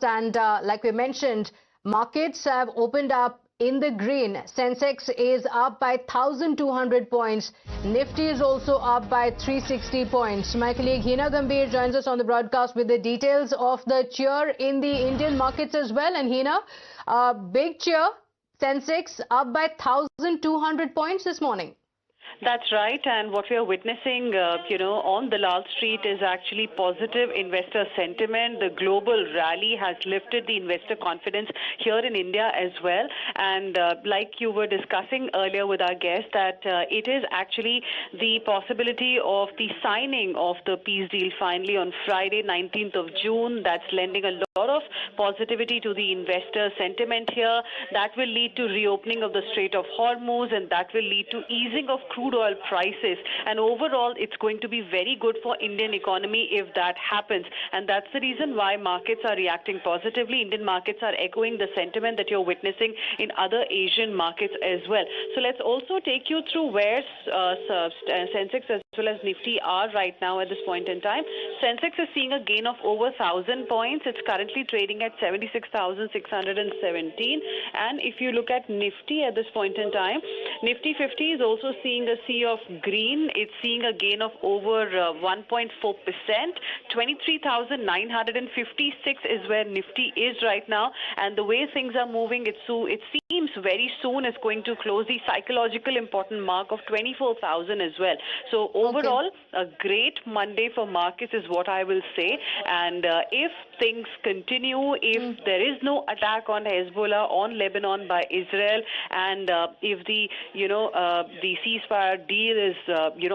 And like we mentioned, markets have opened up in the green. Sensex is up by 1,200 points. Nifty is also up by 360 points. My colleague Hina Gambhir joins us on the broadcast with the details of the cheer in the Indian markets as well. And Hina, big cheer. Sensex up by 1,200 points this morning. That's right, and what we are witnessing, on the Lal Street is actually positive investor sentiment. The global rally has lifted the investor confidence here in India as well. And like you were discussing earlier with our guest, that it is actually the possibility of the signing of the peace deal finally on Friday, 19th of June. That's lending a lot of positivity to the investor sentiment here. That will lead to reopening of the Strait of Hormuz, and that will lead to easing of crude oil prices, and overall it's going to be very good for Indian economy if that happens, and that's the reason why markets are reacting positively. Indian markets are echoing the sentiment that you're witnessing in other Asian markets as well. So let's also take you through where Sensex as well as Nifty are right now at this point in time. Sensex is seeing a gain of over 1,000 points. It's currently trading at 76,617, and if you look at Nifty at this point in time, Nifty 50 is also seeing a sea of green. It's seeing a gain of over 1.4%. 23,956 is where Nifty is right now, and the way things are moving, it seems very soon is going to close the psychological important mark of 24,000 as well. So overall, a great Monday for markets is what I will say. And if things continue, if there is no attack on Hezbollah, on Lebanon by Israel, and if the ceasefire deal is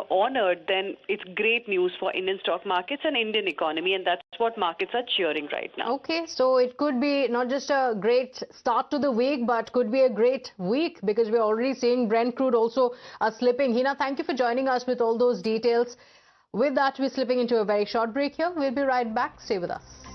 honored, then it's great news for Indian stock markets and Indian economy, and that's what markets are cheering right now. Okay, so it could be not just a great start to the week, but could be a great week, because we're already seeing Brent crude also slipping. Hina, thank you for joining us with all those details. With that, we're slipping into a very short break here. We'll be right back. Stay with us.